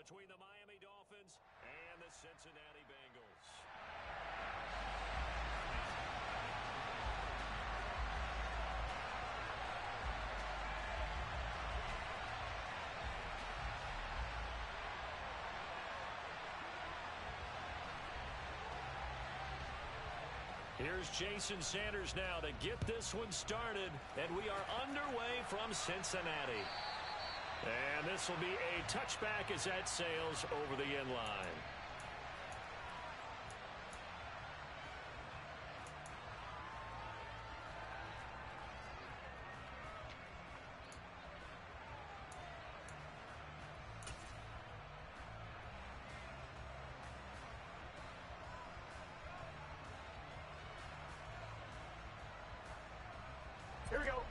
between the Miami Dolphins and the Cincinnati Bengals. Here's Jason Sanders now to get this one started, and we are underway from Cincinnati. And this will be a touchback as that sails over the end line. Here we go.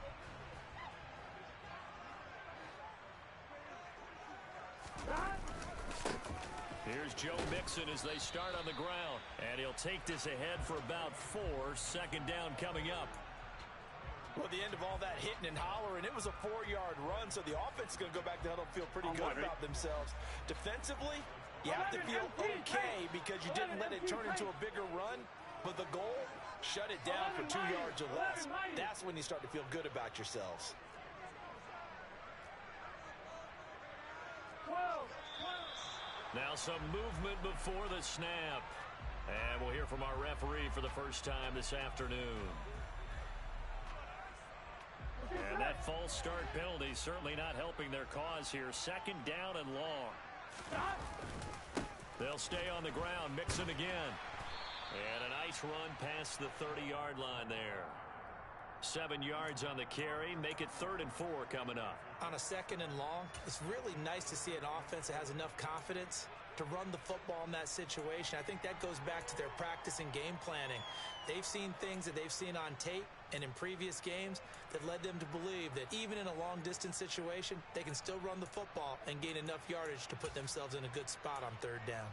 Here's Joe Mixon as they start on the ground. And he'll take this ahead for about 4. Second down coming up. Well, the end of all that hitting and hollering, it was a 4-yard run, so the offense is going to go back to huddle and feel pretty good about themselves. Defensively, you have to feel okay because you didn't let it turn into a bigger run. But the goal, shut it down for 2 yards or less. That's when you start to feel good about yourselves. Now some movement before the snap. And we'll hear from our referee for the first time this afternoon. And that false start penalty certainly not helping their cause here. Second down and long. They'll stay on the ground. Mixon again. And a nice run past the 30-yard line there. 7 yards on the carry. Make it 3rd and 4 coming up. On a 2nd and long, it's really nice to see an offense that has enough confidence to run the football in that situation. I think that goes back to their practice and game planning. They've seen things that they've seen on tape and in previous games that led them to believe that even in a long-distance situation, they can still run the football and gain enough yardage to put themselves in a good spot on 3rd down.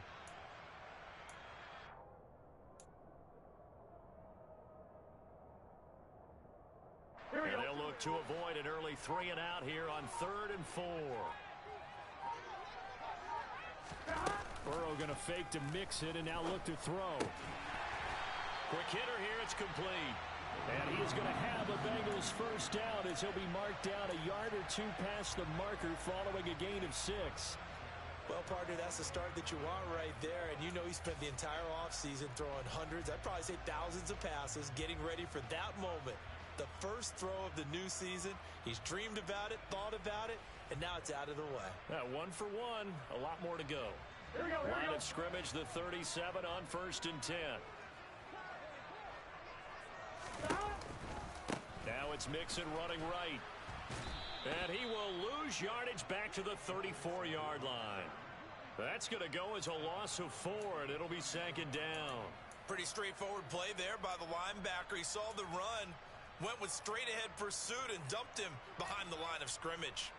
And they'll look to avoid an early 3 and out here on 3rd and 4. Burrow going to fake to mix it and now look to throw. Quick hitter here. It's complete. And he is going to have a Bengals first down as he'll be marked down a yard or 2 past the marker following a gain of 6. Well, partner, that's the start that you want right there. And you know he spent the entire offseason throwing hundreds, I'd probably say thousands of passes, getting ready for that moment. The first throw of the new season. He's dreamed about it, thought about it, and now it's out of the way. 1 for 1. A lot more to go. Line of scrimmage, the 37 on 1st and 10. Now it's Mixon running right. And he will lose yardage back to the 34-yard line. That's going to go as a loss of 4, and it'll be 2nd down. Pretty straightforward play there by the linebacker. He saw the run, went with straight-ahead pursuit, and dumped him behind the line of scrimmage.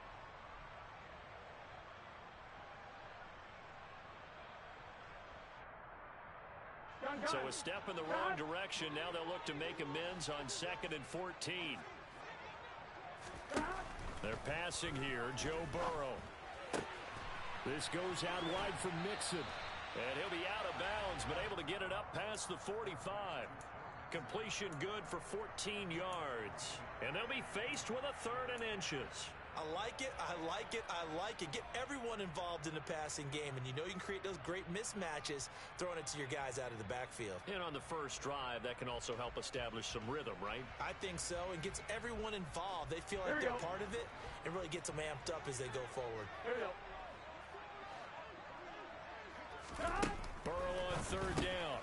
So a step in the wrong direction. Now they'll look to make amends on 2nd and 14. They're passing here. Joe Burrow. This goes out wide from Mixon. And he'll be out of bounds, but able to get it up past the 45. Completion good for 14 yards. And they'll be faced with a 3rd and inches. I like it, I like it, I like it. Get everyone involved in the passing game, and you know you can create those great mismatches throwing it to your guys out of the backfield. And on the first drive, that can also help establish some rhythm, right? I think so, and gets everyone involved. They feel like they're part of it, and really gets them amped up as they go forward. Here we go. Burrow on 3rd down.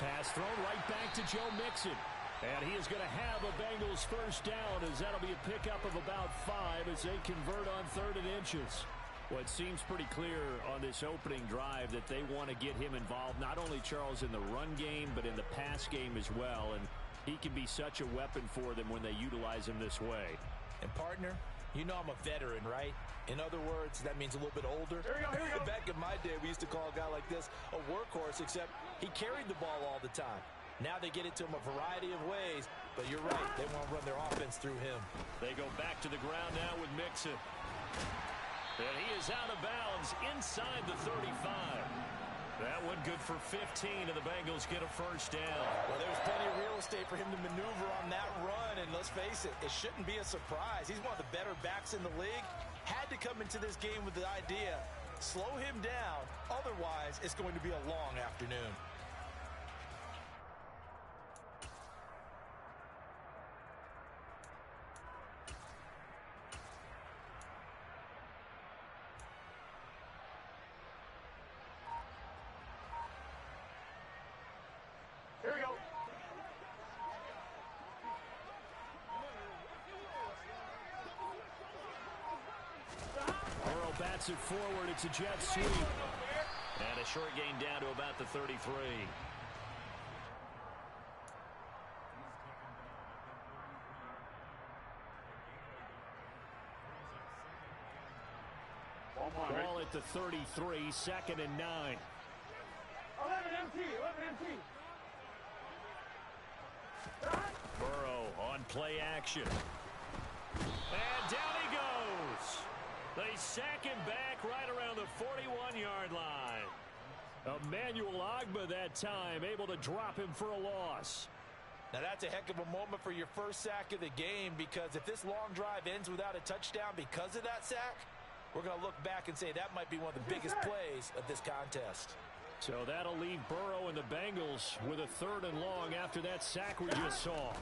Pass thrown right back to Joe Mixon. And he is going to have a Bengals first down as that'll be a pickup of about 5 as they convert on 3rd and inches. Well, it seems pretty clear on this opening drive that they want to get him involved, not only, Charles, in the run game, but in the pass game as well. And he can be such a weapon for them when they utilize him this way. And, partner, you know I'm a veteran, right? In other words, that means a little bit older. Here we go, here we go. Back in my day, we used to call a guy like this a workhorse, except he carried the ball all the time. Now they get it to him a variety of ways, but you're right. They want to run their offense through him. They go back to the ground now with Mixon. And he is out of bounds inside the 35. That one good for 15, and the Bengals get a first down. Well, there's plenty of real estate for him to maneuver on that run, and let's face it, it shouldn't be a surprise. He's one of the better backs in the league. Had to come into this game with the idea, slow him down, otherwise it's going to be a long afternoon. Here we go. Burrow bats it forward. It's a jet sweep. And a short gain down to about the 33. Ball at the 33, 2nd and 9. 11 MT, 11 MT. Burrow on play action. And down he goes. They sack him back right around the 41-yard line. Emmanuel Ogbah that time able to drop him for a loss. Now that's a heck of a moment for your first sack of the game, because if this long drive ends without a touchdown because of that sack, we're going to look back and say that might be one of the biggest plays of this contest. So that'll leave Burrow and the Bengals with a 3rd and long after that sack we just saw.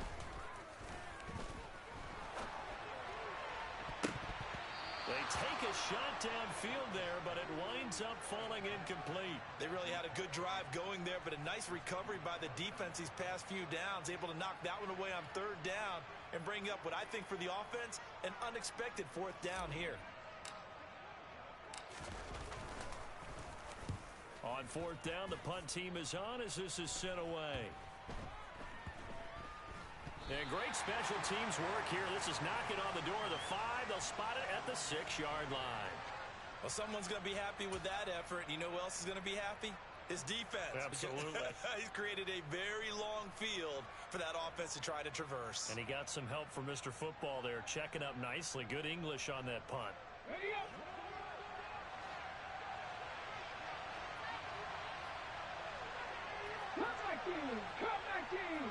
They take a shot downfield there, but it winds up falling incomplete. They really had a good drive going there, but a nice recovery by the defense these past few downs, able to knock that one away on 3rd down and bring up what I think for the offense, an unexpected 4th down here. On 4th down, the punt team is on as this is sent away. And great special teams work here. This is knocking on the door of the 5. They'll spot it at the 6-yard line. Well, someone's going to be happy with that effort. You know who else is going to be happy? His defense. Absolutely. He's created a very long field for that offense to try to traverse. And he got some help from Mr. Football there, checking up nicely. Good English on that punt. Ready up. Come back team. Come back team.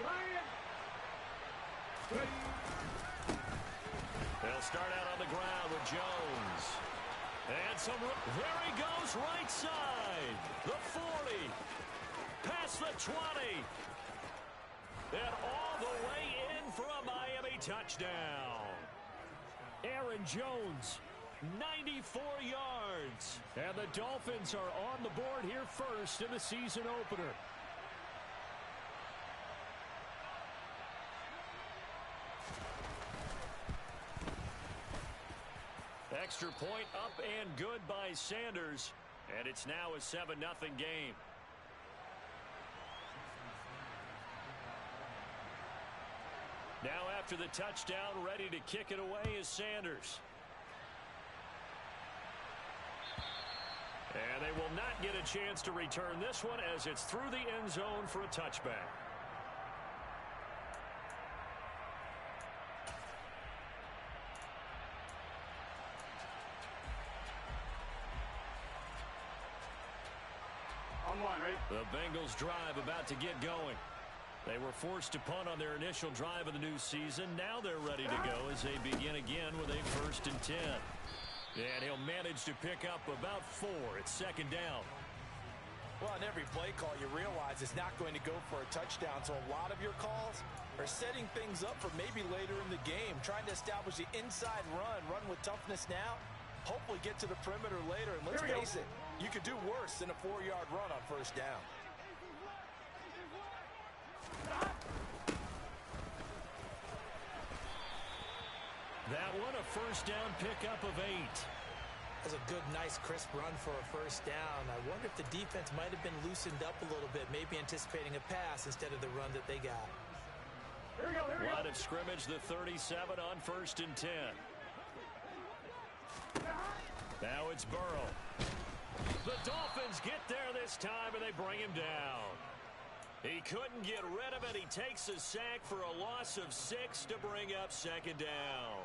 Ryan. They'll start out on the ground with Jones. And there he goes, right side. The 40. Past the 20. And all the way in for a Miami touchdown. Aaron Jones, 94 yards. And the Dolphins are on the board here first in the season opener. Extra point up and good by Sanders. And it's now a 7-0 game. Now after the touchdown, ready to kick it away is Sanders. And they will not get a chance to return this one as it's through the end zone for a touchback. The Bengals drive about to get going. They were forced to punt on their initial drive of the new season. Now they're ready to go as they begin again with a 1st and 10. And he'll manage to pick up about 4. It's 2nd down. Well, on every play call, you realize it's not going to go for a touchdown. So a lot of your calls are setting things up for maybe later in the game, trying to establish the inside run with toughness now, hopefully get to the perimeter later. And let's face it, you could do worse than a 4-yard run on 1st down. That one, a 1st down pickup of 8. That's a good, nice, crisp run for a 1st down. I wonder if the defense might have been loosened up a little bit, maybe anticipating a pass instead of the run that they got. Here we go, here we go. Line of scrimmage, the 37 on 1st and 10. Now it's Burrow. The Dolphins get there this time, and they bring him down. He couldn't get rid of it. He takes a sack for a loss of 6 to bring up second down.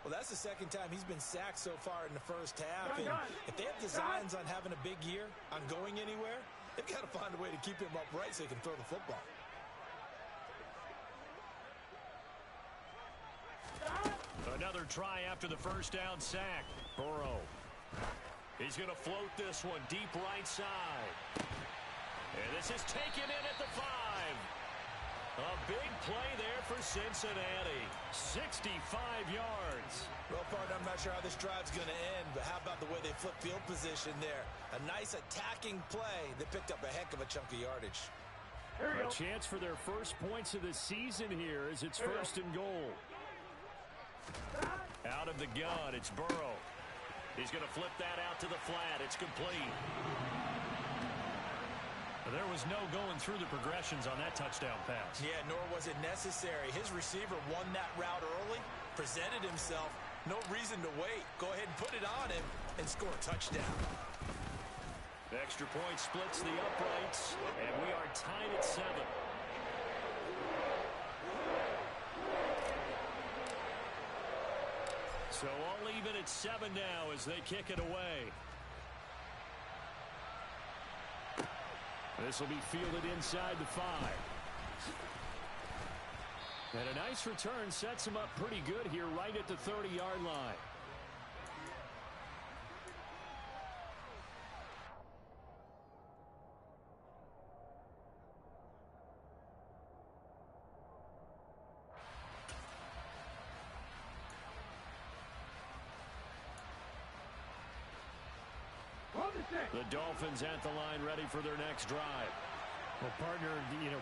Well, that's the second time he's been sacked so far in the first half. And if they have designs on having a big year, on going anywhere, they've got to find a way to keep him upright so he can throw the football. Another try after the first down sack. Burrow. He's going to float this one deep right side. And this is taken in at the 5. A big play there for Cincinnati. 65 yards. Well, partner, I'm not sure how this drive's going to end, but how about the way they flip field position there? A nice attacking play. They picked up a heck of a chunk of yardage. A chance for their first points of the season here as it's first and goal. Out of the gun, it's Burrow. He's going to flip that out to the flat. It's complete. There was no going through the progressions on that touchdown pass. Yeah, nor was it necessary. His receiver won that route early, presented himself. No reason to wait. Go ahead and put it on him and score a touchdown. The extra point splits the uprights, and we are tied at 7. So all even at 7 now as they kick it away. This will be fielded inside the 5. And a nice return sets him up pretty good here right at the 30-yard line. The Dolphins at the line ready for their next drive. Well, partner,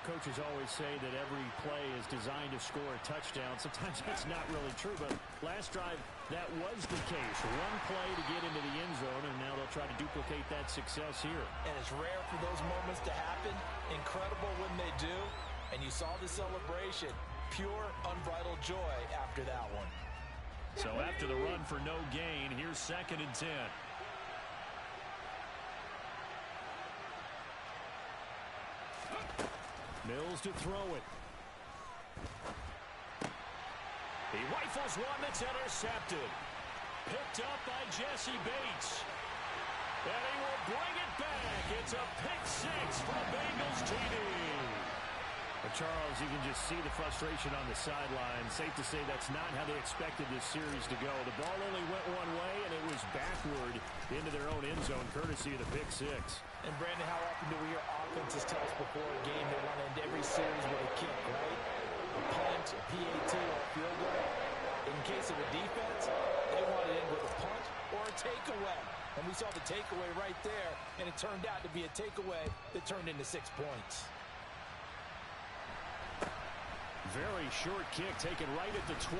coaches always say that every play is designed to score a touchdown. Sometimes that's not really true, but last drive, that was the case. One play to get into the end zone, and now they'll try to duplicate that success here. And it's rare for those moments to happen. Incredible when they do. And you saw the celebration. Pure, unbridled joy after that one. So after the run for no gain, here's 2nd and 10. Mills to throw it. He rifles one that's intercepted. Picked up by Jesse Bates. And he will bring it back. It's a pick 6 for the Bengals TD. Well, Charles, you can just see the frustration on the sideline. Safe to say that's not how they expected this series to go. The ball only went one way, and it was backward into their own end zone, courtesy of the pick 6. And, Brandon, how often do we hear offenses tell us before a game they want to end every series with a kick, right? A punt, a PAT, or a field goal. In case of a defense, they want to end with a punt or a takeaway. And we saw the takeaway right there, and it turned out to be a takeaway that turned into 6 points. Very short kick taken right at the 20.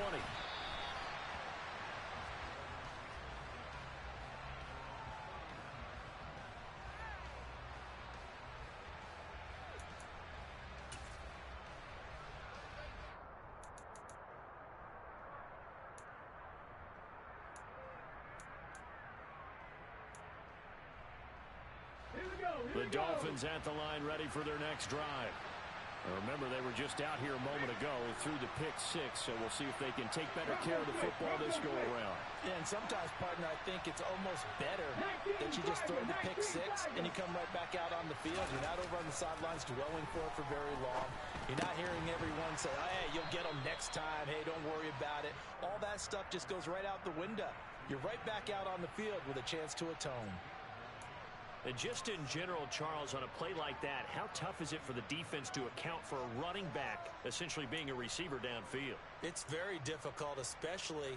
The Dolphins at the line ready for their next drive. Now remember, they were just out here a moment ago through the pick 6, so we'll see if they can take better care of the football this go around. Yeah, and sometimes, partner, I think it's almost better that you just throw the pick 6 and you come right back out on the field. You're not over on the sidelines dwelling for it for very long. You're not hearing everyone say, oh, hey, you'll get them next time. Hey, don't worry about it. All that stuff just goes right out the window. You're right back out on the field with a chance to atone. And just in general, Charles, on a play like that, how tough is it for the defense to account for a running back essentially being a receiver downfield? It's very difficult, especially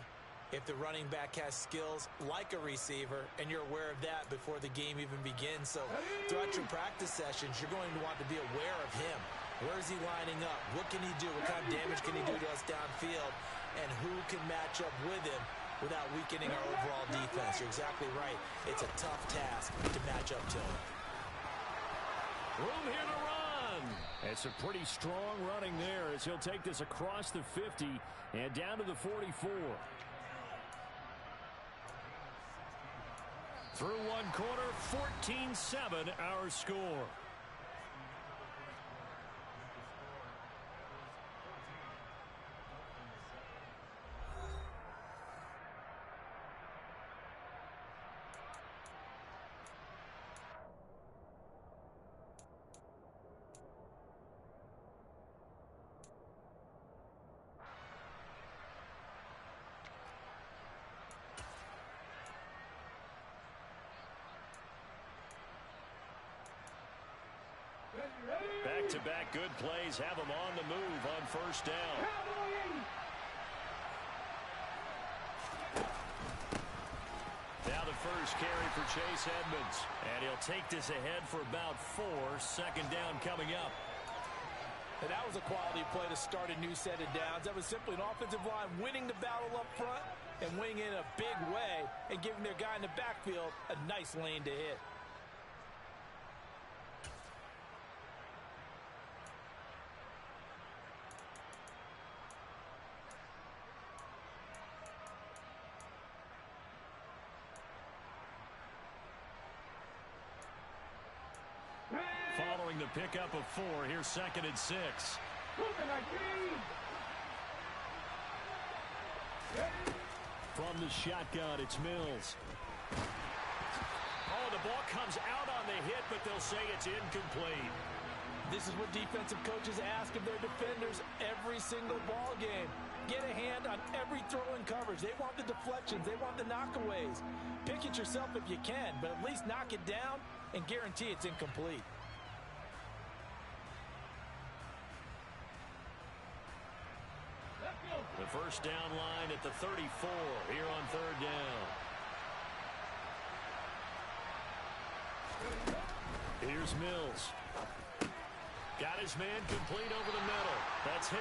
if the running back has skills like a receiver, and you're aware of that before the game even begins. So throughout your practice sessions, you're going to want to be aware of him. Where is he lining up? What can he do? What kind of damage can he do to us downfield? And who can match up with him without weakening our overall defense? You're exactly right. It's a tough task to match up to him. Room here to run. It's a pretty strong running there as he'll take this across the 50 and down to the 44. Through one quarter, 14-7 our score. Back-to-back good plays have them on the move on first down. Now the first carry for Chase Edmonds. And he'll take this ahead for about 4. Second down coming up. And that was a quality play to start a new set of downs. That was simply an offensive line winning the battle up front and winning in a big way and giving their guy in the backfield a nice lane to hit. Following the pickup of 4, here's 2nd and 6. From the shotgun, it's Mills. Oh, the ball comes out on the hit, but they'll say it's incomplete. This is what defensive coaches ask of their defenders every single ball game. Get a hand on every throw in coverage. They want the deflections. They want the knockaways. Pick it yourself if you can, but at least knock it down and guarantee it's incomplete. The first down line at the 34 here on 3rd down. Here's Mills. Got his man complete over the middle. That's Hill.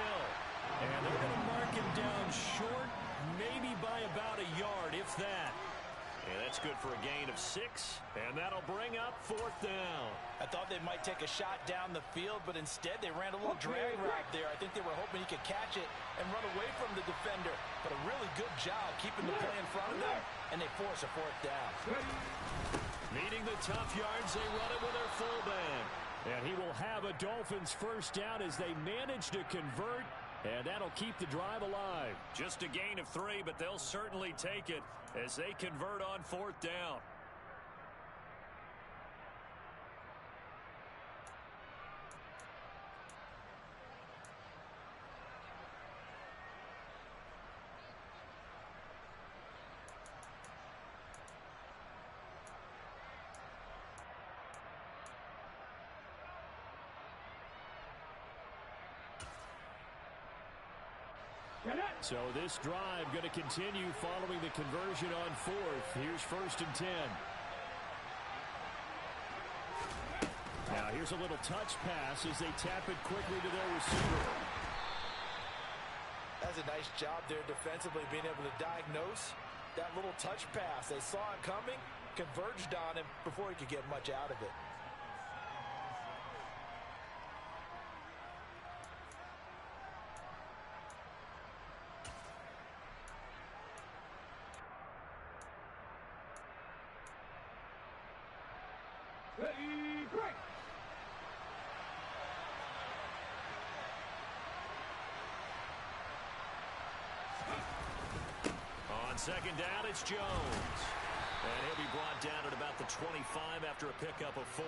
And they're going to mark him down short, maybe by about a yard, if that. And that's good for a gain of 6. And that'll bring up 4th down. I thought they might take a shot down the field, but instead they ran a little drag route there. I think they were hoping he could catch it and run away from the defender. But a really good job keeping the play in front of them, and they force a 4th down. Meeting the tough yards, they run it with their fullback. And he will have a Dolphins first down as they manage to convert, and that'll keep the drive alive. Just a gain of 3, but they'll certainly take it as they convert on 4th down. So this drive going to continue following the conversion on 4th. Here's 1st and 10. Now here's a little touch pass as they tap it quickly to their receiver. That's a nice job there defensively, being able to diagnose that little touch pass. They saw it coming, converged on him before he could get much out of it. Ready, break. On 2nd down, it's Jones. And he'll be brought down at about the 25 after a pickup of 4.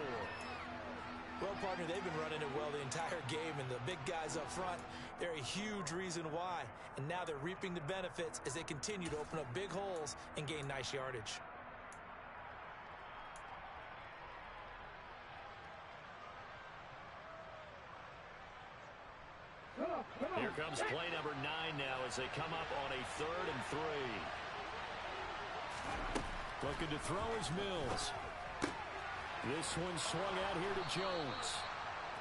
Well, partner, they've been running it well the entire game, and the big guys up front, they're a huge reason why. And now they're reaping the benefits as they continue to open up big holes and gain nice yardage. Here comes play number 9 now as they come up on a 3rd and 3. Looking to throw is Mills. This one swung out here to Jones.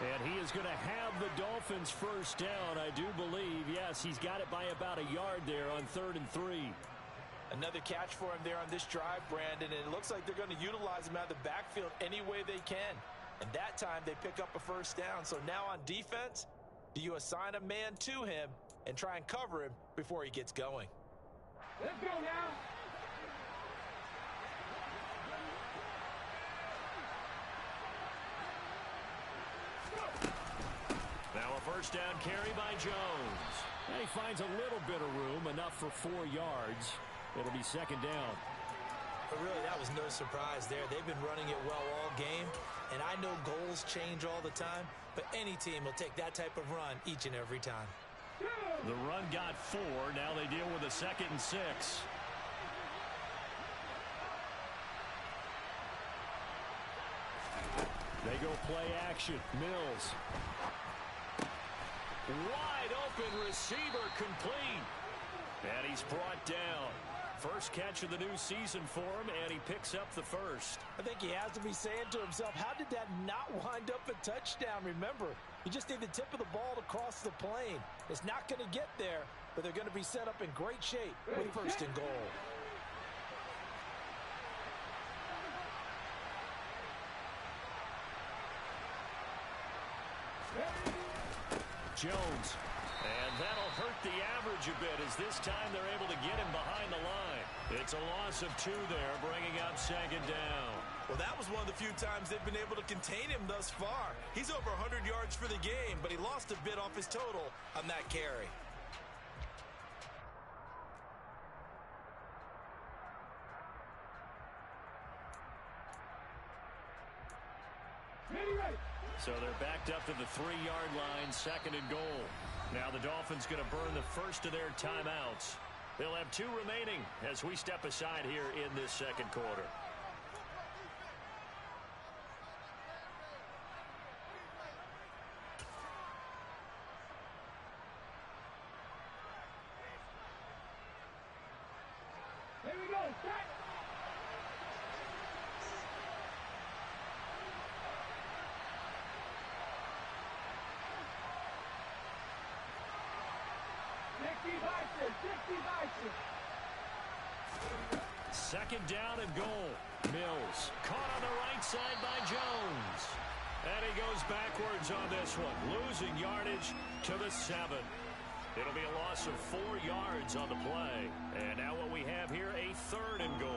And he is going to have the Dolphins first down, I do believe. Yes, he's got it by about a yard there on 3rd and 3. Another catch for him there on this drive, Brandon, and it looks like they're going to utilize him out of the backfield any way they can. And that time they pick up a first down. So now on defense, do you assign a man to him and try and cover him before he gets going? Let's go now. Now a first down carry by Jones. And he finds a little bit of room, enough for 4 yards. It'll be 2nd down. But really, that was no surprise there. They've been running it well all game, and I know goals change all the time, but any team will take that type of run each and every time. The run got 4. Now they deal with a 2nd and 6. They go play action. Mills. Wide open receiver complete. And he's brought down. First catch of the new season for him, and he picks up the first. I think he has to be saying to himself, how did that not wind up a touchdown? Remember, you just need the tip of the ball to cross the plane. It's not going to get there, but they're going to be set up in great shape with first and goal. Jones. And that'll hurt the average a bit as this time they're able to get him behind the line. It's a loss of 2 there, bringing up second down. Well, that was one of the few times they've been able to contain him thus far. He's over 100 yards for the game, but he lost a bit off his total on that carry. So they're backed up to the 3-yard line, second and goal. Now the Dolphins going to burn the first of their timeouts. They'll have 2 remaining as we step aside here in this second quarter. Here we go. Set. Second down and goal. Mills caught on the right side by Jones. And he goes backwards on this one, losing yardage to the 7. It'll be a loss of 4 yards on the play. And now what we have here, a third and goal.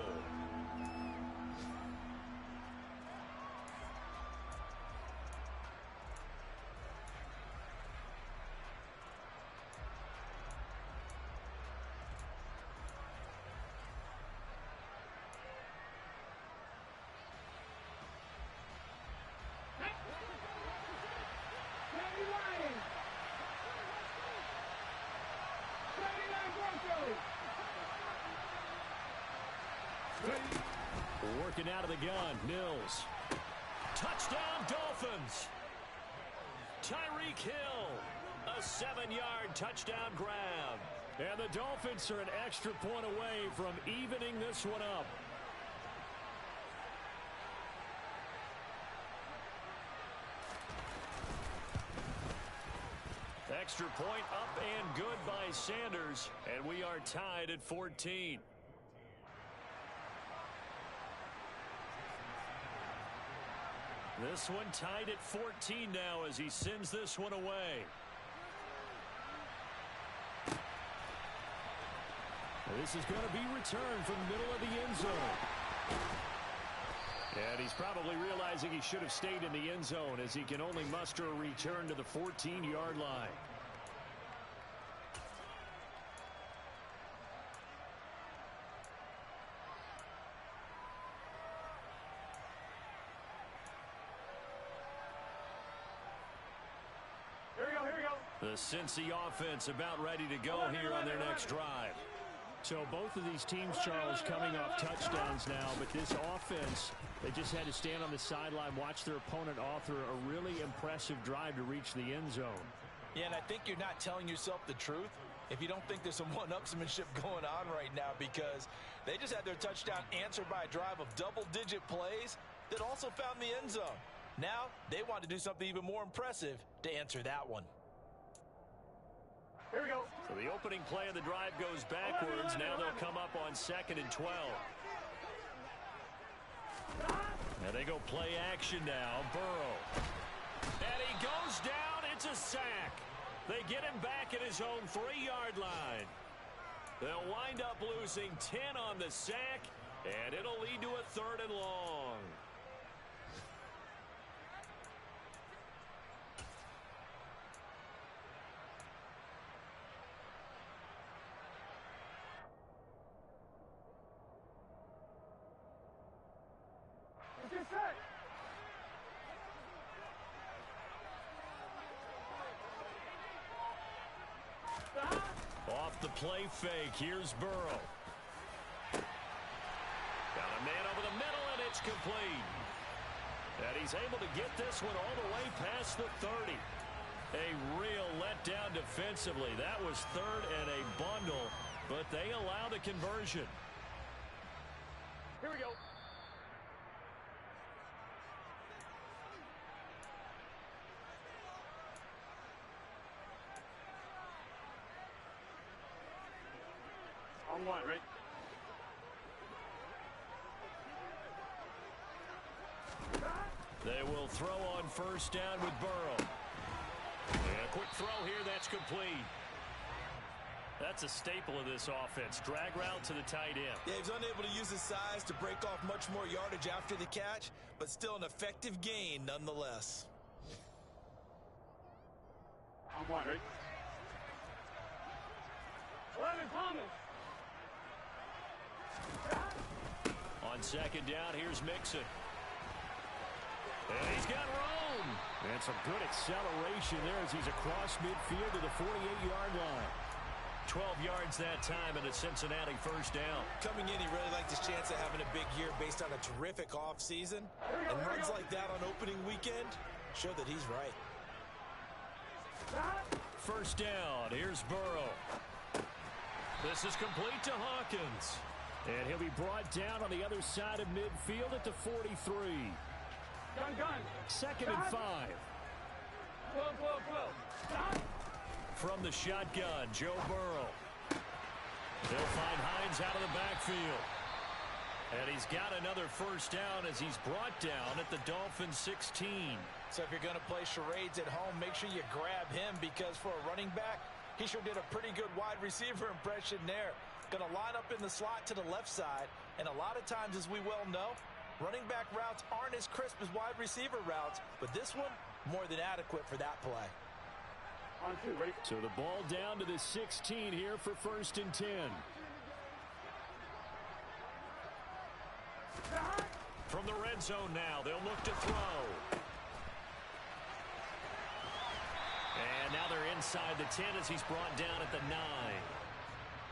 Working out of the gun, Mills. Touchdown, Dolphins. Tyreek Hill, a 7-yard touchdown grab. And the Dolphins are an extra point away from evening this one up. Extra point up and good by Sanders, and we are tied at 14. This one tied at 14 now as he sends this one away. This is going to be returned from the middle of the end zone. And he's probably realizing he should have stayed in the end zone as he can only muster a return to the 14-yard line. The Cincy offense about ready to go here on their next drive. So both of these teams, Charles, coming off touchdowns now, but this offense, they just had to stand on the sideline, watch their opponent author a really impressive drive to reach the end zone. Yeah, and I think you're not telling yourself the truth if you don't think there's some one-upsmanship going on right now, because they just had their touchdown answered by a drive of double-digit plays that also found the end zone. Now they want to do something even more impressive to answer that one. Here we go. So the opening play of the drive goes backwards. Now they'll come up on 2nd and 12. And they go play action now. Burrow. And he goes down. It's a sack. They get him back at his own 3-yard line. They'll wind up losing 10 on the sack, and it'll lead to a 3rd and long. Off the play fake, here's Burrow. Got a man over the middle, and it's complete. And he's able to get this one all the way past the 30. A real letdown defensively. That was third and a bundle, but they allow the conversion. Here we go. On one, right? They will throw on first down with Burrow. And a quick throw here, that's complete. That's a staple of this offense. Drag route to the tight end. Yeah, he's unable to use his size to break off much more yardage after the catch, but still an effective gain nonetheless. On one, right? 11, Thomas. On second down, here's Mixon. And he's got room. And some good acceleration there as he's across midfield to the 48-yard line. 12 yards that time and a Cincinnati first down. Coming in, he really liked his chance of having a big year based on a terrific offseason. And runs like that on opening weekend show that he's right. First down, here's Burrow. This is complete to Hawkins. And he'll be brought down on the other side of midfield at the 43. Gun. Second and 5. Whoa. From the shotgun, Joe Burrow. They'll find Hines out of the backfield. And he's got another first down as he's brought down at the Dolphins 16. So if you're going to play charades at home, make sure you grab him, because for a running back, he sure did a pretty good wide receiver impression there. Going to line up in the slot to the left side. And a lot of times, as we well know, running back routes aren't as crisp as wide receiver routes. But this one, more than adequate for that play. On two, ready? So the ball down to the 16 here for first and 10. From the red zone now, they'll look to throw. And now they're inside the 10 as he's brought down at the 9.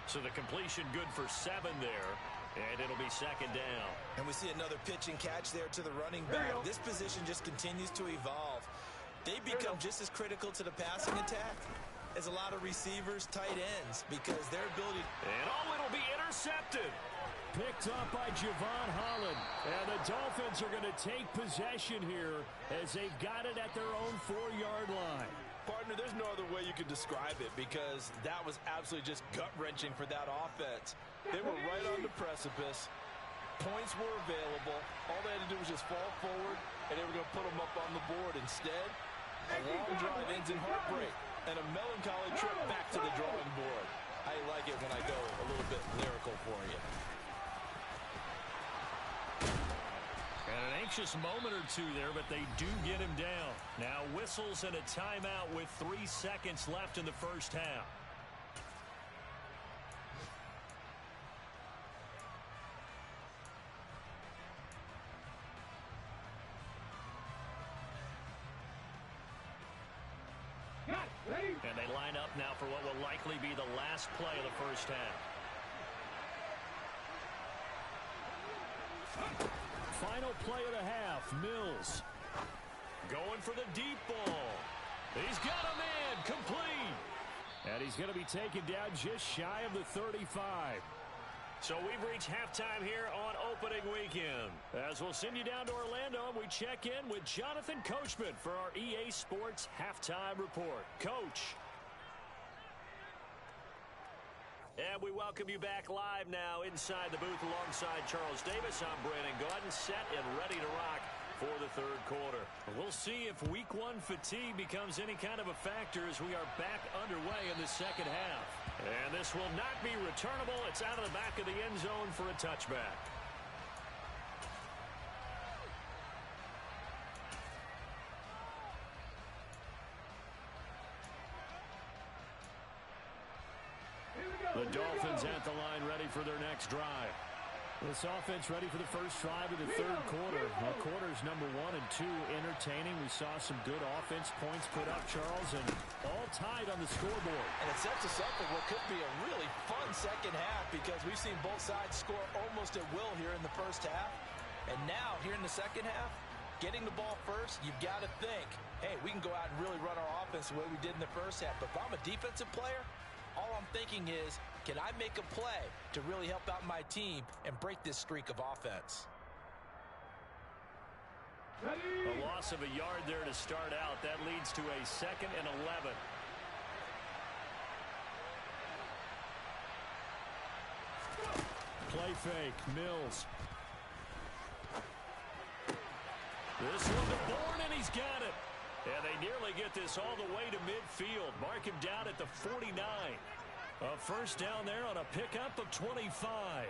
So the completion good for 7 there. And it'll be second down. And we see another pitch and catch there to the running back. This position just continues to evolve. They become just as critical to the passing attack as a lot of receivers, tight ends, because their ability... And it'll be intercepted. Picked up by Javon Holland. And the Dolphins are going to take possession here as they've got it at their own 4-yard line. Partner, there's no other way you could describe it, because that was absolutely just gut-wrenching for that offense. They were right on the precipice. Points were available. All they had to do was just fall forward, and they were going to put them up on the board. Instead, a long drive ends in heartbreak and a melancholy trip back to the drawing board. I like it when I go a little bit lyrical for you. And an anxious moment or two there, but they do get him down. Now whistles and a timeout with 3 seconds left in the first half. And they line up now for what will likely be the last play of the first half. Final play of the half, Mills. Going for the deep ball. He's got a man, complete. And he's going to be taken down just shy of the 35. So we've reached halftime here on opening weekend. As we'll send you down to Orlando, and we check in with Jonathan Coachman for our EA Sports Halftime Report. Coach. And we welcome you back live now inside the booth alongside Charles Davis. I'm Brandon Gaudin, set and ready to rock for the third quarter. We'll see if week 1 fatigue becomes any kind of a factor as we are back underway in the second half. And this will not be returnable. It's out of the back of the end zone for a touchback. The Dolphins at the line ready for their next drive. This offense ready for the first drive of the third quarter. Well, quarters number 1 and 2 entertaining. We saw some good offense points put up, Charles, and all tied on the scoreboard. And it sets us up for what could be a really fun second half, because we've seen both sides score almost at will here in the first half. And now, here in the second half, Getting the ball first, you've got to think, hey, we can go out and really run our offense the way we did in the first half. But if I'm a defensive player, all I'm thinking is, can I make a play to really help out my team and break this streak of offense? A loss of a yard there to start out. That leads to a 2nd and 11. Play fake, Mills. This one to Bourne, and he's got it. And they nearly get this all the way to midfield. Mark him down at the 49. A first down there on a pickup of 25.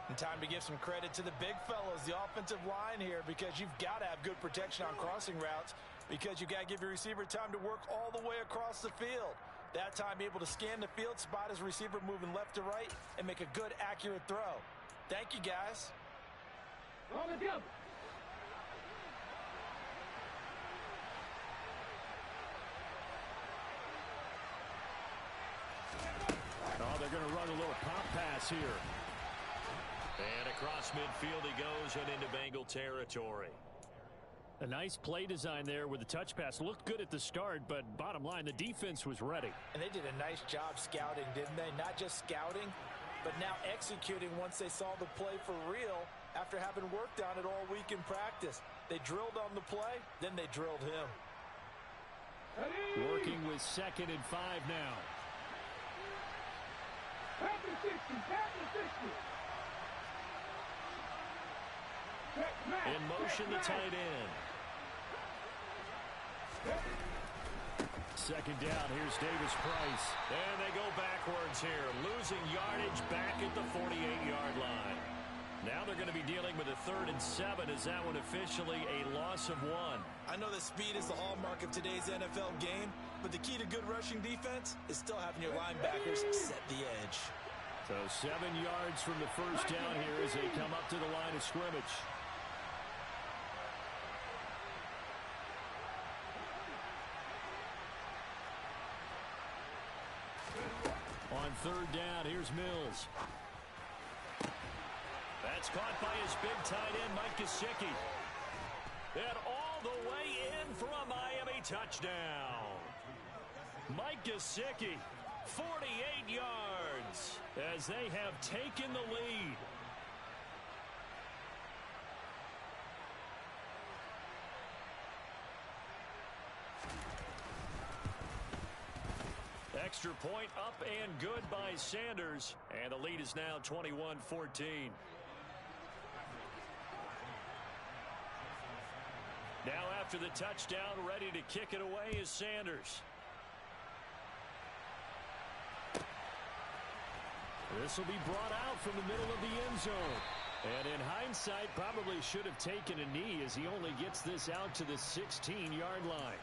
And time to give some credit to the big fellows, the offensive line here, because you've got to have good protection on crossing routes, because you've got to give your receiver time to work all the way across the field. That time able to scan the field, spot his receiver moving left to right, and make a good, accurate throw. Thank you, guys. On the jump. Oh, they're going to run a little pop pass here. And across midfield he goes and into Bengal territory. A nice play design there with the touch pass. Looked good at the start, but bottom line, the defense was ready. And they did a nice job scouting, didn't they? Not just scouting, but now executing once they saw the play for real after having worked on it all week in practice. They drilled on the play, then they drilled him. Working with 2nd and 5 now. Pass the 60. Pass the 60. In motion, the tight end. 2nd down, here's Davis Price. And they go backwards here, losing yardage back at the 48-yard line. Now they're going to be dealing with a 3rd and 7. Is that one officially a loss of 1? I know that speed is the hallmark of today's NFL game, but the key to good rushing defense is still having your linebackers set the edge. So 7 yards from the first down here as they come up to the line of scrimmage. On 3rd down, here's Mills. That's caught by his big tight end, Mike Gesicki. And all the way in for a Miami touchdown. Mike Gesicki, 48 yards, as they have taken the lead. Extra point up and good by Sanders. And the lead is now 21-14. Now after the touchdown, ready to kick it away is Sanders. This will be brought out from the middle of the end zone. And in hindsight, probably should have taken a knee as he only gets this out to the 16-yard line.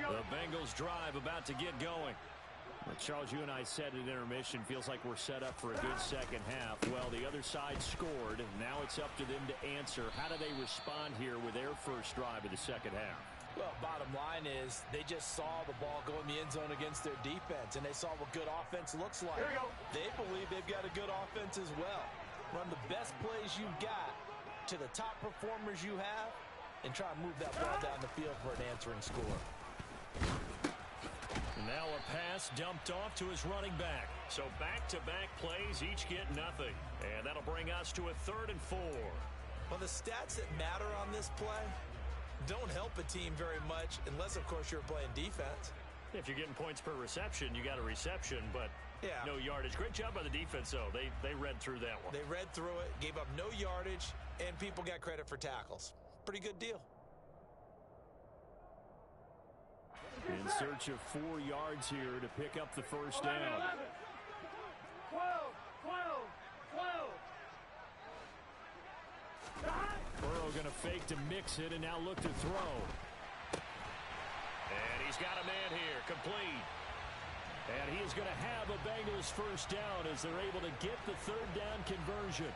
The Bengals drive about to get going. Well, Charles, you and I said at intermission, feels like we're set up for a good second half. Well, the other side scored, and now it's up to them to answer. How do they respond here with their first drive of the second half? Well, bottom line is they just saw the ball go in the end zone against their defense, and they saw what good offense looks like. They believe they've got a good offense as well. Run the best plays you've got to the top performers you have, and try and move that ball down the field for an answering score. Now a pass dumped off to his running back. So back-to-back plays, each get nothing. And that'll bring us to a 3rd and 4. Well, the stats that matter on this play don't help a team very much unless, of course, you're playing defense. If you're getting points per reception, you got a reception, but no yardage. Great job by the defense, though. They read through that one. They read through it, gave up no yardage, and people got credit for tackles. Pretty good deal. In search of 4 yards here to pick up the first down. 12, 12, 12. Burrow going to fake to mix it and now look to throw. And he's got a man here, complete. And he is going to have a Bengals first down as they're able to get the 3rd down conversion.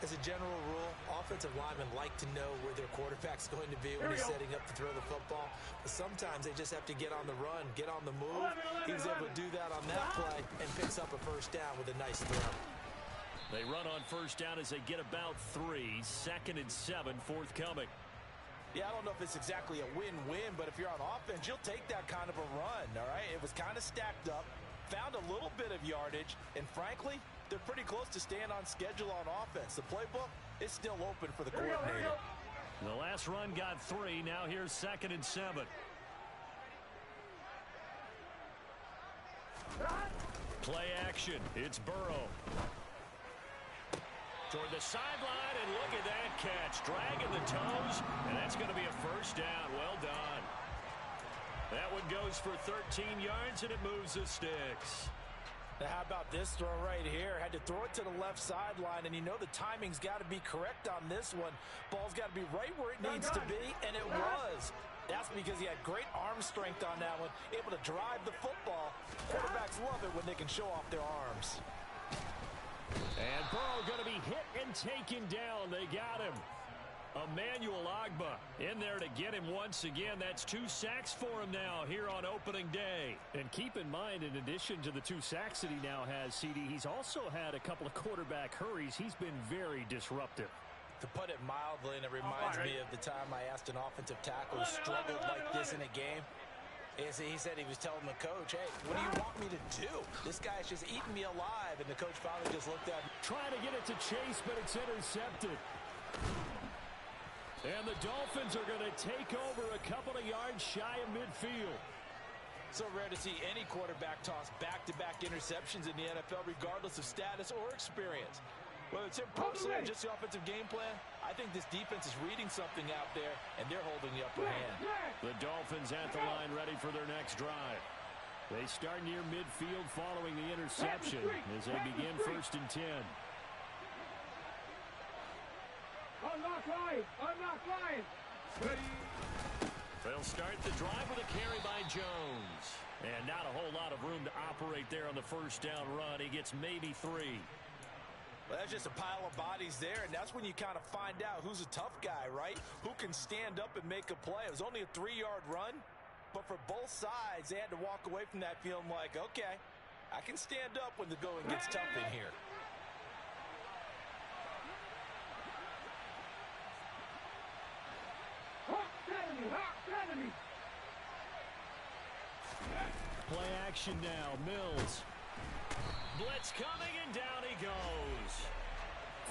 As As a general rule, offensive linemen like to know where their quarterback's going to be when he's setting up to throw the football. But sometimes they just have to get on the run, get on the move. He was able to do that on that play and picks up a first down with a nice throw. They run on first down as they get about 3. 2nd and 7 forthcoming. Yeah, I don't know if it's exactly a win-win, but if you're on offense, you'll take that kind of a run, all right? It was kind of stacked up, found a little bit of yardage, and frankly, they're pretty close to staying on schedule on offense. The playbook is still open for the coordinator. The last run got 3. Now here's 2nd and 7. Play action. It's Burrow. Toward the sideline, and look at that catch. Dragging the toes, and that's going to be a first down. Well done. That one goes for 13 yards, and it moves the sticks. Now, how about this throw right here? Had to throw it to the left sideline, and you know the timing's got to be correct on this one. Ball's got to be right where it needs to be, and it was. That's because he had great arm strength on that one, able to drive the football. Quarterbacks love it when they can show off their arms. And Burrow going to be hit and taken down. They got him. Emmanuel Ogbah in there to get him once again. That's 2 sacks for him now here on opening day. And keep in mind, in addition to the 2 sacks that he now has, CD, he's also had a couple of quarterback hurries. He's been very disruptive. To put it mildly, and it reminds me of the time I asked an offensive tackle who struggled like this in a game. He said he was telling the coach, hey, what do you want me to do? This guy's just eating me alive. And the coach finally just looked at him. Trying to get it to Chase, but it's intercepted. And the Dolphins are going to take over a couple of yards shy of midfield. So rare to see any quarterback toss back-to-back interceptions in the NFL, regardless of status or experience. Whether it's him personally or just the offensive game plan, I think this defense is reading something out there, and they're holding the upper hand. The Dolphins at the line ready for their next drive. They start near midfield following the interception as they begin 1st and 10. I'm not flying. I'm not flying. They'll start the drive with a carry by Jones. And not a whole lot of room to operate there on the first down run. He gets maybe 3. Well, that's just a pile of bodies there, and that's when you kind of find out who's a tough guy, right? Who can stand up and make a play. It was only a 3-yard run, but for both sides, they had to walk away from that feeling like, okay, I can stand up when the going gets tough in here. Play action now. Mills. Blitz coming, and down he goes.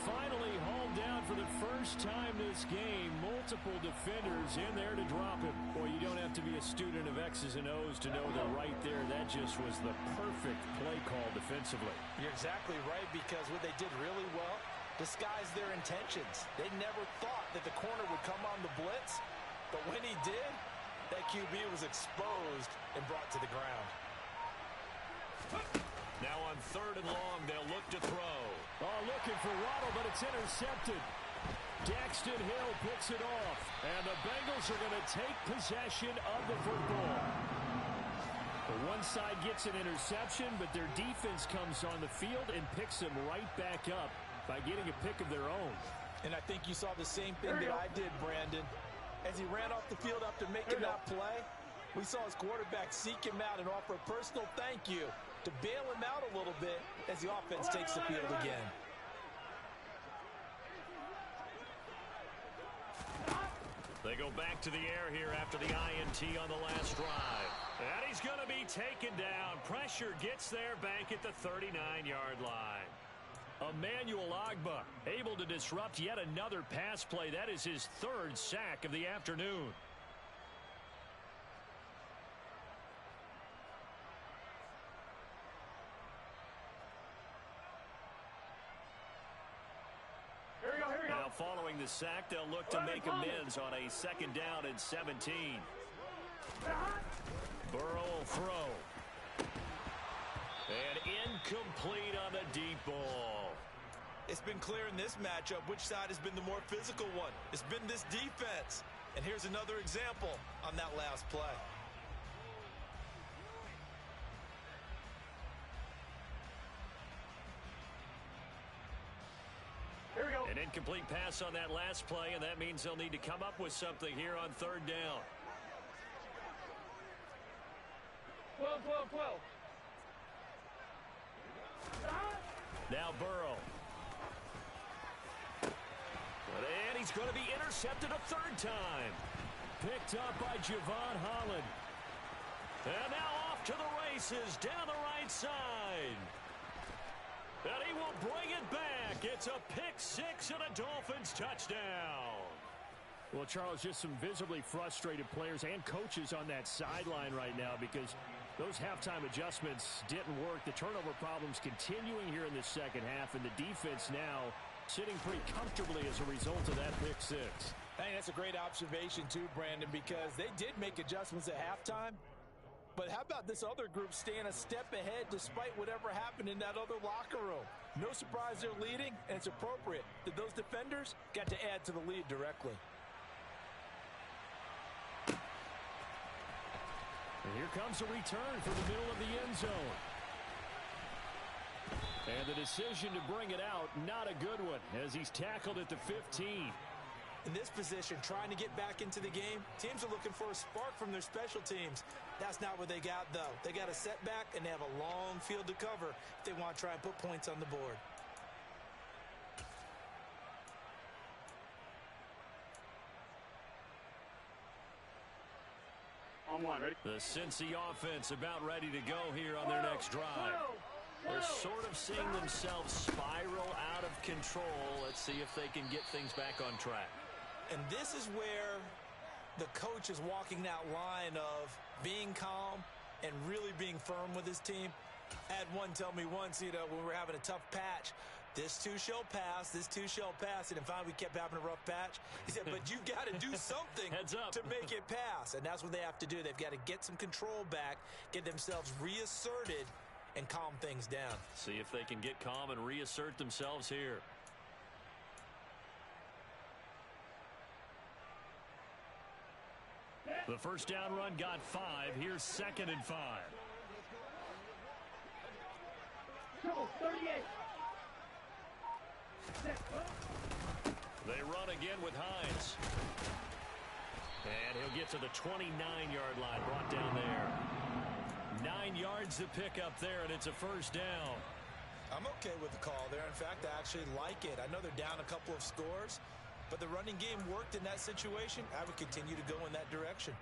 Finally hauled down for the first time this game. Multiple defenders in there to drop him. Boy, you don't have to be a student of X's and O's to know that right there, that just was the perfect play call defensively. You're exactly right, because what they did really well, disguised their intentions. They never thought that the corner would come on the blitz, but when he did, that QB was exposed and brought to the ground. Now on 3rd and long, they'll look to throw. Oh, looking for Waddle, but it's intercepted. Daxton Hill picks it off, and the Bengals are going to take possession of the football. The one side gets an interception, but their defense comes on the field and picks them right back up by getting a pick of their own. And I think you saw the same thing that I did, Brandon. As he ran off the field after making that play, we saw his quarterback seek him out and offer a personal thank you to bail him out a little bit as the offense takes the field again. They go back to the air here after the INT on the last drive. And he's going to be taken down. Pressure gets there back at the 39-yard line. Emmanuel Ogbah able to disrupt yet another pass play. That is his 3rd sack of the afternoon. Now following the sack, they'll look to make amends on a 2nd down and 17. Burrow will throw. And incomplete on the deep ball. It's been clear in this matchup which side has been the more physical one. It's been this defense. And here's another example on that last play. An Incomplete pass on that last play, and that means they'll need to come up with something here on third down. 12, 12, 12. Now Burrow. And he's going to be intercepted a third time. Picked up by Javon Holland. And now off to the races down the right side. And he will bring it back. It's a pick six and a Dolphins touchdown. Well, Charles, just some visibly frustrated players and coaches on that sideline right now because those halftime adjustments didn't work. The turnover problems continuing here in the second half, and the defense now sitting pretty comfortably as a result of that pick six. I think that's a great observation too, Brandon, because they did make adjustments at halftime. But how about this other group staying a step ahead despite whatever happened in that other locker room? No surprise they're leading, and it's appropriate that those defenders got to add to the lead directly. And here comes a return for the middle of the end zone. And the decision to bring it out, not a good one, as he's tackled at the 15. In this position, trying to get back into the game, teams are looking for a spark from their special teams. That's not what they got, though. They got a setback, and they have a long field to cover if they want to try and put points on the board. On one, ready? The Cincy offense about ready to go here on their next drive. They're sort of seeing themselves spiral out of control. Let's see if they can get things back on track. And this is where the coach is walking that line of being calm and really being firm with his team. I had one tell me once, when we were having a tough patch, this too shall pass, this too shall pass. And then finally we kept having a rough patch. He said, but you've got to do something Heads up. to make it pass. And that's what they have to do. They've got to get some control back, get themselves reasserted, and calm things down. See if they can get calm and reassert themselves here. The first down run got 5. Here's 2nd and 5. 38. They run again with Hines. And he'll get to the 29-yard line, brought down there. 9 yards to pick up there, and it's a first down. I'm okay with the call there. In fact, I actually like it. I know they're down a couple of scores, but the running game worked in that situation. I would continue to go in that direction.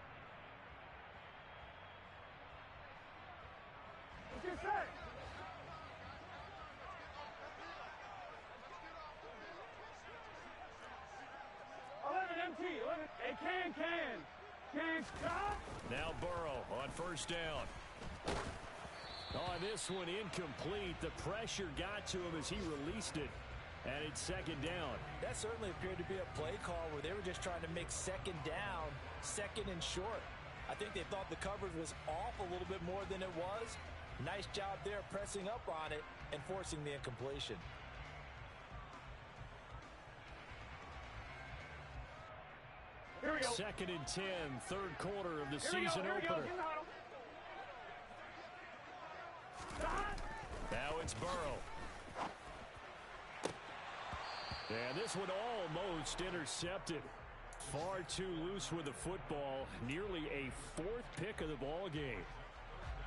What's your set? MT, 11. Hey, can stop. Now Burrow on first down. On this one, incomplete. The pressure got to him as he released it, and it's 2nd down. That certainly appeared to be a play call where they were just trying to make 2nd down, 2nd and short. I think they thought the coverage was off a little bit more than it was. Nice job there pressing up on it and forcing the incompletion. Here we go. 2nd and 10, third quarter of the Here we go. season Here we go. opener. In the huddle. Now it's Burrow. And this one almost intercepted. Far too loose with the football. Nearly a 4th pick of the ball game.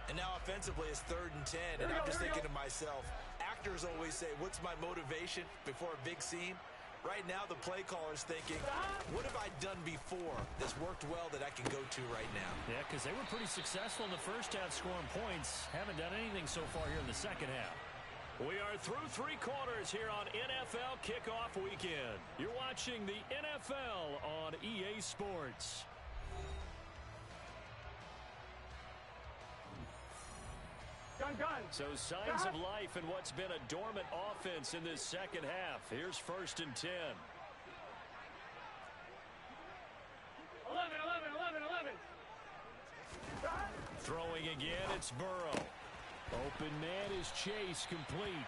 And now offensively it's 3rd and 10. And I'm just thinking to myself, actors always say, what's my motivation before a big scene? Right now the play caller's thinking, what have I done before that's worked well that I can go to right now? Yeah, because they were pretty successful in the first half scoring points. Haven't done anything so far here in the second half. We are through 3 quarters here on NFL Kickoff Weekend. You're watching the NFL on EA Sports. Gun. So signs of life in what's been a dormant offense in this second half. Here's 1st and 10. 11. Throwing again, it's Burrow. Open man is Chase, complete.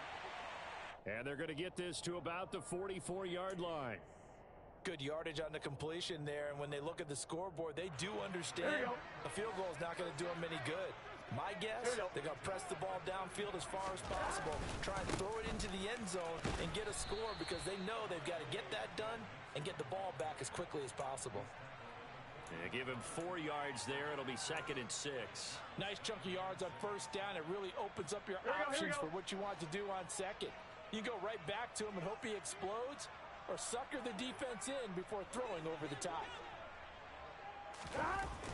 And they're going to get this to about the 44-yard line. Good yardage on the completion there, and when they look at the scoreboard, they do understand a field goal is not going to do them any good. My guess, they're going to press the ball downfield as far as possible, try and throw it into the end zone and get a score because they know they've got to get that done and get the ball back as quickly as possible. Yeah, give him 4 yards there. It'll be 2nd and 6. Nice chunk of yards on first down. It really opens up your options for what you want to do on second. You go right back to him and hope he explodes or sucker the defense in before throwing over the top.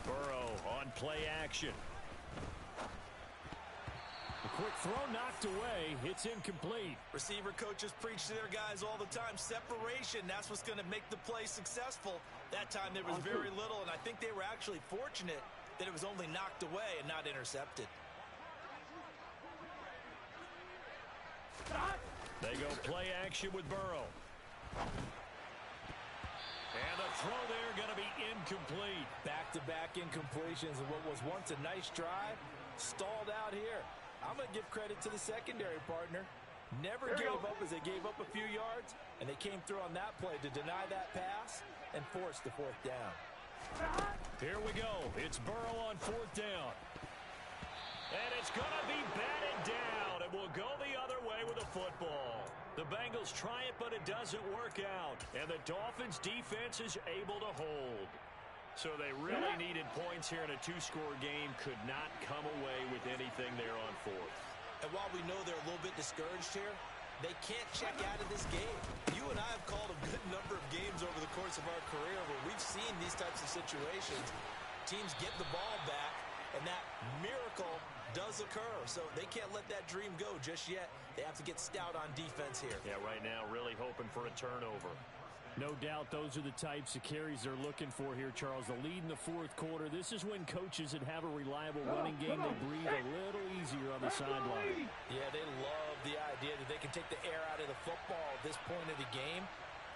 Burrow on play action. A quick throw knocked away. It's incomplete. Receiver coaches preach to their guys all the time. Separation, that's what's going to make the play successful. That time there was very little, and I think they were actually fortunate that it was only knocked away and not intercepted. They go play action with Burrow. And the throw there going to be incomplete. Back-to-back incompletions and what was once a nice drive stalled out here. I'm going to give credit to the secondary partner. Never gave up as they gave up a few yards, and they came through on that play to deny that pass and force the 4th down. Here we go. It's Burrow on 4th down. And it's going to be batted down. It will go the other way with the football. The Bengals try it, but it doesn't work out. And the Dolphins defense is able to hold. So they really needed points here in a 2-score game. Could not come away with anything there on 4th. And while we know they're a little bit discouraged here, they can't check out of this game. You and I have called a good number of games over the course of our career where we've seen these types of situations. Teams get the ball back, and that miracle does occur. So they can't let that dream go just yet. They have to get stout on defense here. Yeah, right now really hoping for a turnover. No doubt those are the types of carries they're looking for here, Charles. The lead in the 4th quarter. This is when coaches that have a reliable running game, they breathe a little easier on the sideline. Yeah, they love the idea that they can take the air out of the football at this point of the game.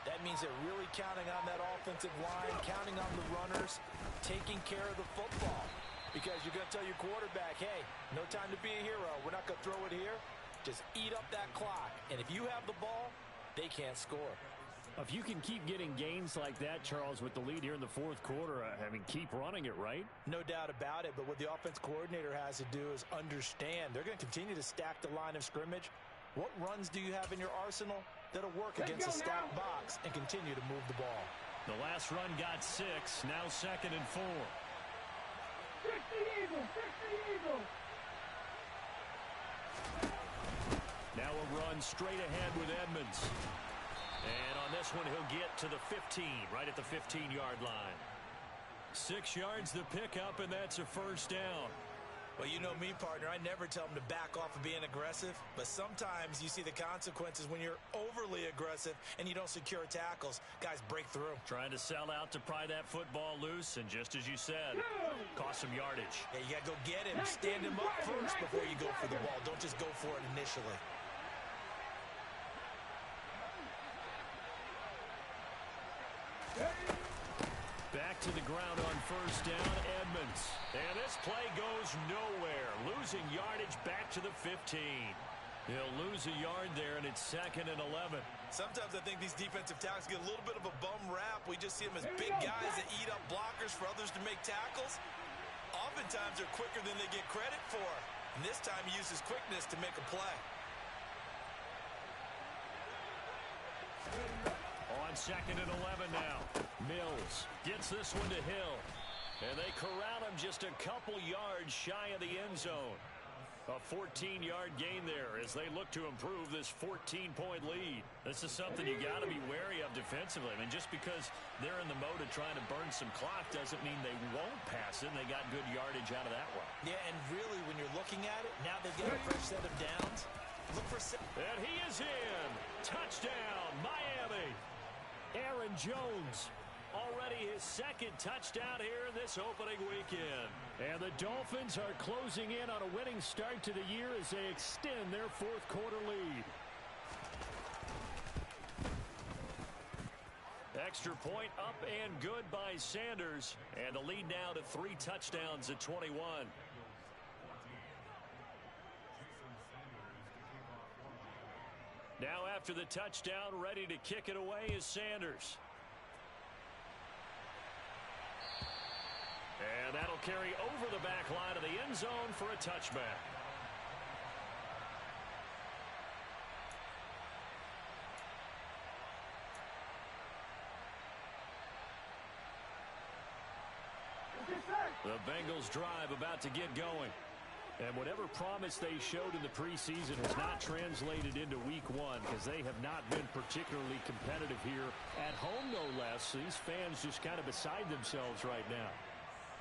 That means they're really counting on that offensive line, counting on the runners, taking care of the football. Because you're going to tell your quarterback, hey, no time to be a hero. We're not going to throw it here. Just eat up that clock. And if you have the ball, they can't score. If you can keep getting gains like that, Charles, with the lead here in the 4th quarter, I mean, keep running it, right? No doubt about it, but what the offense coordinator has to do is understand. They're going to continue to stack the line of scrimmage. What runs do you have in your arsenal that'll work against a stacked box and continue to move the ball? The last run got 6, now 2nd and 4. Fix the Eagle! Fix the Eagle! Now a run straight ahead with Edmonds. And on this one, he'll get to the 15, right at the 15-yard line. 6 yards the pickup, and that's a 1st down. Well, you know me, partner. I never tell them to back off of being aggressive, but sometimes you see the consequences when you're overly aggressive and you don't secure tackles. Guys break through. Trying to sell out to pry that football loose, and just as you said, cost some yardage. Yeah, you got to go get him. Stand him up first before you go for the ball. Don't just go for it initially. Back to the ground on 1st down, Edmonds. And this play goes nowhere. Losing yardage back to the 15. He'll lose a yard there, and it's 2nd and 11. Sometimes I think these defensive tackles get a little bit of a bum rap. We just see them as big guys that eat up blockers for others to make tackles. Oftentimes they're quicker than they get credit for. And this time he uses quickness to make a play. On 2nd and 11 now. Mills gets this one to Hill. And they corral him just a couple yards shy of the end zone. A 14-yard gain there as they look to improve this 14-point lead. This is something you got to be wary of defensively. I mean, just because they're in the mode of trying to burn some clock doesn't mean they won't pass it. They got good yardage out of that one. Yeah, and really, when you're looking at it, now they've got a fresh set of downs. Look for... And he is in. Touchdown, Miami. Aaron Jones. Already his 2nd touchdown here in this opening weekend. And the Dolphins are closing in on a winning start to the year as they extend their 4th quarter lead. Extra point up and good by Sanders. And the lead now to 3 touchdowns at 21. Now after the touchdown, ready to kick it away is Sanders. And that'll carry over the back line of the end zone for a touchback. The Bengals drive about to get going. And whatever promise they showed in the preseason has not translated into week one because they have not been particularly competitive here at home, no less. These fans just kind of beside themselves right now.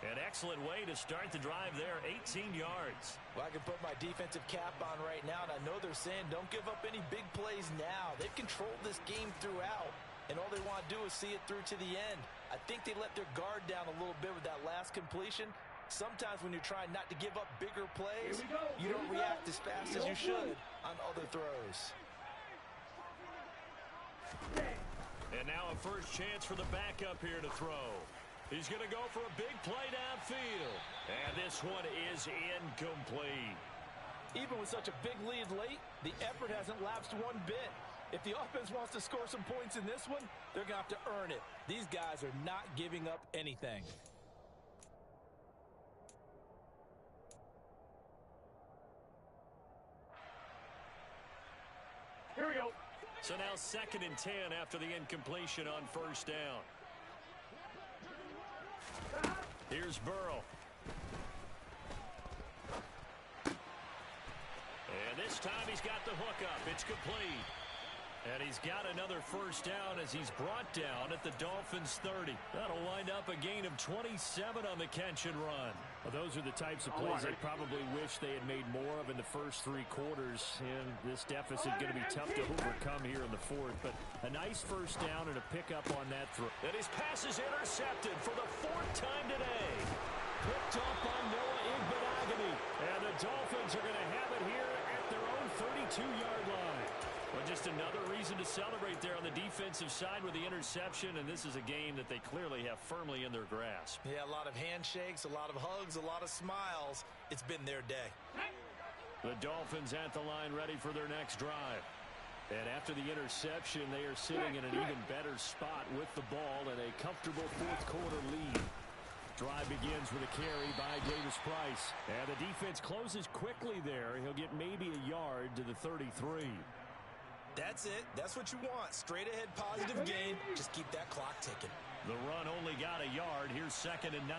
An excellent way to start the drive there, 18 yards. Well, I can put my defensive cap on right now, and I know they're saying don't give up any big plays now. They've controlled this game throughout, and all they want to do is see it through to the end. I think they let their guard down a little bit with that last completion. Sometimes when you're trying not to give up bigger plays, you don't react as fast as you should on other throws. And now a first chance for the backup here to throw. He's going to go for a big play downfield. And this one is incomplete. Even with such a big lead late, the effort hasn't lapsed one bit. If the offense wants to score some points in this one, they're going to have to earn it. These guys are not giving up anything. Here we go. So now 2nd and 10 after the incompletion on first down. Here's Burrow. And this time he's got the hookup. It's complete. And he's got another first down as he's brought down at the Dolphins' 30. That'll wind up a gain of 27 on the catch and run. Well, those are the types of plays they probably wish they had made more of in the first 3 quarters. And this deficit going to be tough to overcome here in the 4th. But a nice first down and a pickup on that throw. And his pass is intercepted for the 4th time today. Picked up by Noah Igbenogany. And the Dolphins are going to have it here at their own 32-yard line. Well, just another reason to celebrate there on the defensive side with the interception, and this is a game that they clearly have firmly in their grasp. Yeah, a lot of handshakes, a lot of hugs, a lot of smiles. It's been their day. The Dolphins at the line ready for their next drive. And after the interception, they are sitting in an even better spot with the ball and a comfortable 4th quarter lead. Drive begins with a carry by Davis Price. And the defense closes quickly there. He'll get maybe a yard to the 33. That's it. That's what you want. Straight ahead positive gain. Just keep that clock ticking. The run only got a yard. Here's 2nd and 9.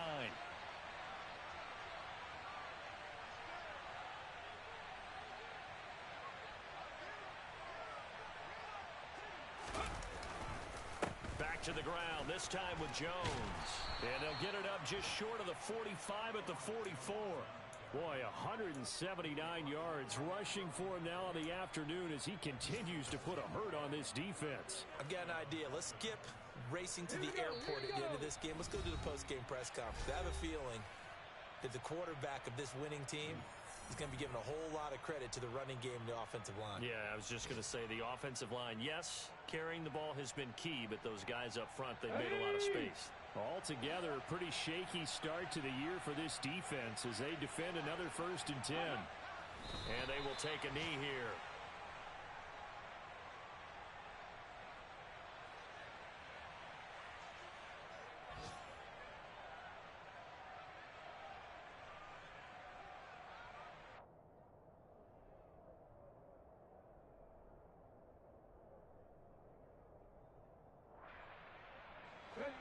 Back to the ground, this time with Jones. And they'll get it up just short of the 45 at the 44. Boy, 179 yards rushing for him now in the afternoon as he continues to put a hurt on this defense. I've got an idea. Let's skip racing to the airport at the end of this game. Let's go to the post-game press conference. I have a feeling that the quarterback of this winning team is going to be given a whole lot of credit to the running game and the offensive line. Yeah, I was just going to say the offensive line, yes, carrying the ball has been key, but those guys up front, they've made a lot of space. Altogether, a pretty shaky start to the year for this defense as they defend another 1st and 10. And they will take a knee here.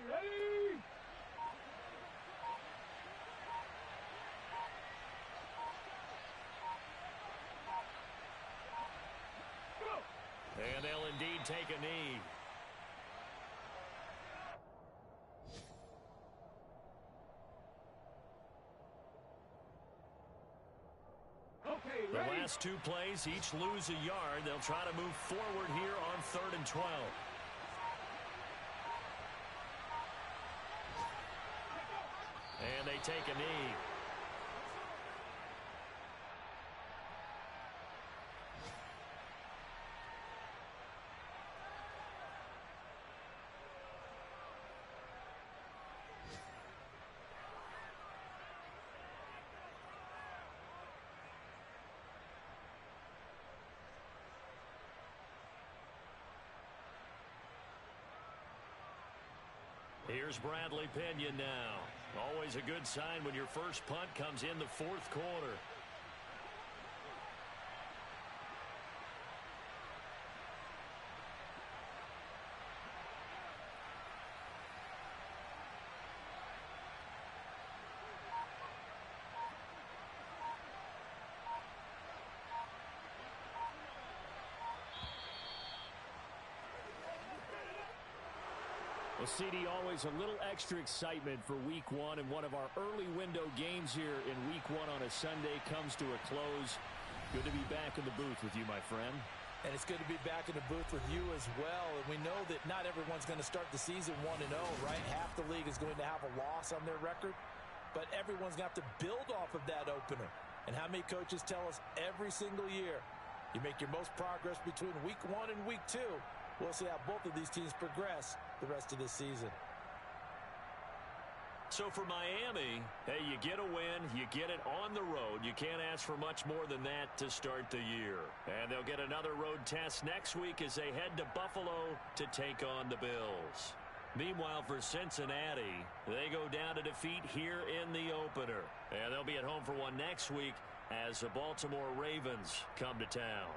Ready? Go. And they'll indeed take a knee. Okay, The ready? last 2 plays, each lose a yard. They'll try to move forward here on 3rd and 12. And they take a knee. Here's Bradley Pinion now. Always a good sign when your first punt comes in the fourth quarter. Well, CD, always a little extra excitement for Week 1, and one of our early window games here in Week 1 on a Sunday comes to a close. Good to be back in the booth with you, my friend. And it's good to be back in the booth with you as well. And we know that not everyone's going to start the season 1-0, right? Half the league is going to have a loss on their record, but everyone's going to have to build off of that opener. And how many coaches tell us every single year, you make your most progress between Week 1 and Week 2. We'll see how both of these teams progress the rest of this season. So for Miami, hey, you get a win, you get it on the road. You can't ask for much more than that to start the year. And they'll get another road test next week as they head to Buffalo to take on the Bills. Meanwhile, for Cincinnati, they go down to defeat here in the opener. And they'll be at home for one next week as the Baltimore Ravens come to town.